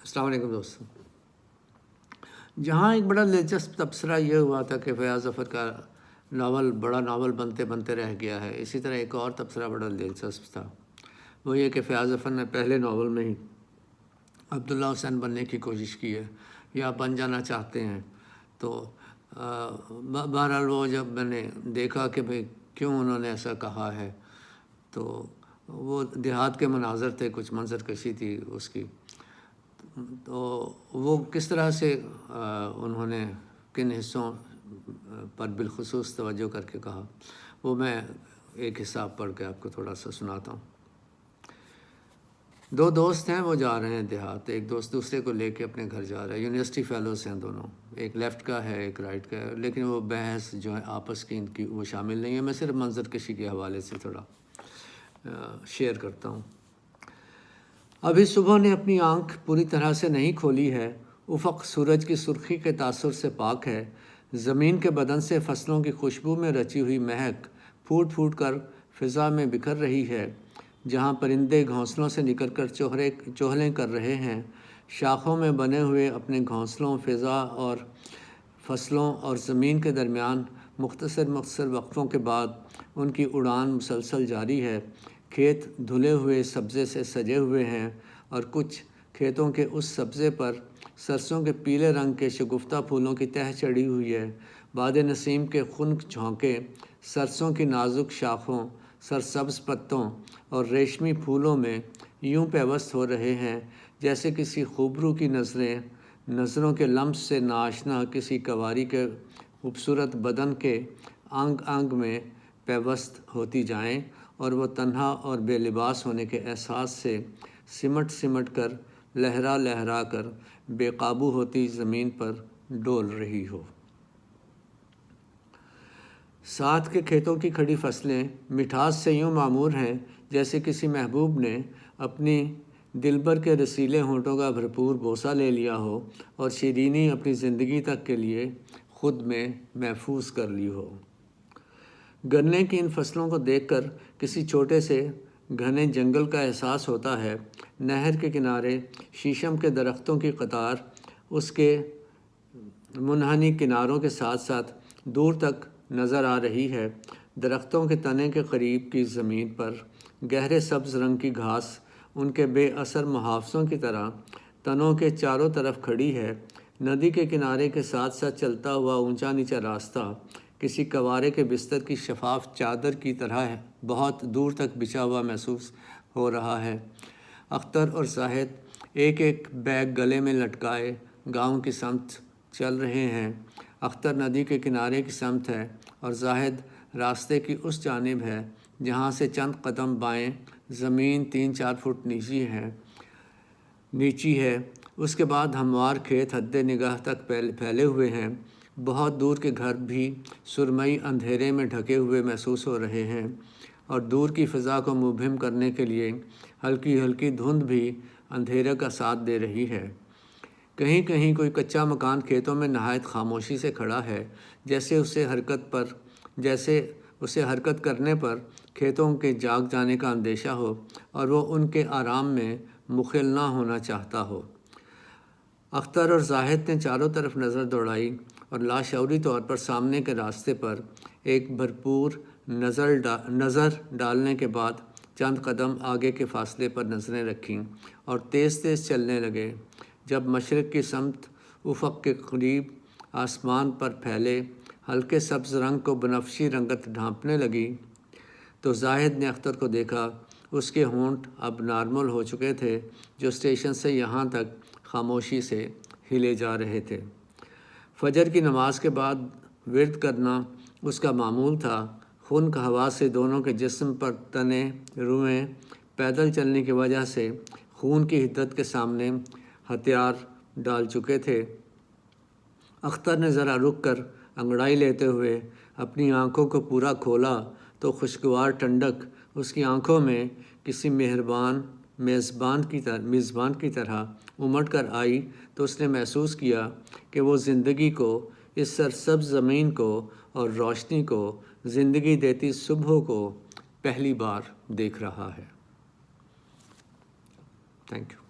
अस्सलाम वालेकुम दोस्तों। जहाँ एक बड़ा दिलचस्प तबसरा ये हुआ था कि फयाज़ ज़फ़र का नावल बड़ा नावल बनते बनते रह गया है, इसी तरह एक और तबसरा बड़ा दिलचस्प था। वो ये कि फयाज़ ज़फ़र ने पहले नावल में ही अब्दुल्ला हुसैन बनने की कोशिश की है या बन जाना चाहते हैं। तो बहरहाल वो जब मैंने देखा कि भाई क्यों उन्होंने ऐसा कहा है, तो वो देहात के मनाज़र थे, कुछ मंजर कशी थी उसकी, तो वो किस तरह से उन्होंने किन हिस्सों पर बिलखुसूस तवज्जो करके कहा, वो मैं एक हिसाब पढ़ के आपको थोड़ा सा सुनाता हूँ। दो दोस्त हैं, वो जा रहे हैं देहात, एक दोस्त दूसरे को लेके अपने घर जा रहा है। यूनिवर्सिटी फेलोज़ हैं दोनों, एक लेफ़्ट का है एक राइट का है, लेकिन वो बहस जो है आपस की इनकी वो शामिल नहीं है। मैं सिर्फ मंजर कशी के हवाले से थोड़ा शेयर करता हूँ। अभी सुबह ने अपनी आंख पूरी तरह से नहीं खोली है, उफ़क़ सूरज की सुर्खी के तासुर से पाक है। ज़मीन के बदन से फसलों की खुशबू में रची हुई महक फूट फूट कर फ़िज़ा में बिखर रही है। जहाँ परिंदे घोंसलों से निकल कर चोहलें कर रहे हैं, शाखों में बने हुए अपने घोंसलों, फ़िज़ा और फसलों और ज़मीन के दरमियान मुख्तसर वक्फ़ों के बाद उनकी उड़ान मुसलसल जारी है। खेत धुले हुए सब्ज़े से सजे हुए हैं और कुछ खेतों के उस सब्ज़े पर सरसों के पीले रंग के शगुफ्ता फूलों की तह चढ़ी हुई है। बाद नसीम के खुनक झोंके सरसों की नाजुक शाखों, सरसब्ज़ पत्तों और रेशमी फूलों में यूं पैवस्त हो रहे हैं जैसे किसी खूबरू की नज़रों के लम्स से नाशना किसी कवारी के खूबसूरत बदन के अंग अंग में पैवस्त होती जाएं और वो तन्हा और बेलिबास होने के एहसास से सिमट सिमट कर लहरा लहरा कर बेकाबू होती ज़मीन पर डोल रही हो। साथ के खेतों की खड़ी फसलें मिठास से यूँ मामूर हैं जैसे किसी महबूब ने अपनी दिलबर के रसीले होंठों का भरपूर बोसा ले लिया हो और शीरीनी अपनी ज़िंदगी तक के लिए ख़ुद में महफूज कर ली हो। गन्ने की इन फसलों को देखकर किसी छोटे से घने जंगल का एहसास होता है। नहर के किनारे शीशम के दरख्तों की कतार उसके मुनहनी किनारों के साथ साथ दूर तक नज़र आ रही है। दरख्तों के तने के करीब की ज़मीन पर गहरे सब्ज़ रंग की घास उनके बेअसर मुहाफ़ज़ों की तरह तनों के चारों तरफ खड़ी है। नदी के किनारे के साथ साथ चलता हुआ ऊंचा नीचा रास्ता किसी कवारे के बिस्तर की शफाफ चादर की तरह है, बहुत दूर तक बिछा हुआ महसूस हो रहा है। अख्तर और जाहिद एक एक बैग गले में लटकाए गांव की समत चल रहे हैं। अख्तर नदी के किनारे की समत है और जाहिद रास्ते की उस जानिब है जहां से चंद कदम बाएं ज़मीन 3-4 फुट नीची है। उसके बाद हमवार खेत हद्दे निगाह तक फैले हुए हैं। बहुत दूर के घर भी सुरमई अंधेरे में ढके हुए महसूस हो रहे हैं और दूर की फ़िज़ा को मुबहिम करने के लिए हल्की हल्की धुंध भी अंधेरे का साथ दे रही है। कहीं कहीं कोई कच्चा मकान खेतों में नहायत खामोशी से खड़ा है, जैसे उसे हरकत करने पर खेतों के जाग जाने का अंदेशा हो और वो उनके आराम में मुखिल ना होना चाहता हो। अख्तर और जाहिद ने चारों तरफ नज़र दौड़ाई और लाशऊरी तौर पर सामने के रास्ते पर एक भरपूर नज़र डालने के बाद चंद कदम आगे के फासले पर नज़रें रखीं और तेज़ तेज़ चलने लगे। जब मशरिक़ की समत उफ़क़ के करीब आसमान पर फैले हल्के सब्ज़ रंग को बनफशी रंगत ढांपने लगी तो जाहिद ने अख्तर को देखा। उसके होंठ अब नॉर्मल हो चुके थे, जो स्टेशन से यहाँ तक खामोशी से हिले जा रहे थे। फजर की नमाज के बाद विर्द करना उसका मामूल था। खुनक हवा से दोनों के जिस्म पर तने रुएं पैदल चलने की वजह से खून की हिद्दत के सामने हथियार डाल चुके थे। अख्तर ने ज़रा रुक कर अंगड़ाई लेते हुए अपनी आंखों को पूरा खोला तो खुशगवार ठंडक उसकी आंखों में किसी मेहरबान मेज़बान की तरह उमड़ कर आई तो उसने महसूस किया कि वो ज़िंदगी को, इस सरसब्ज़ ज़मीन को और रोशनी को, ज़िंदगी देती सुबह को पहली बार देख रहा है। Thank you.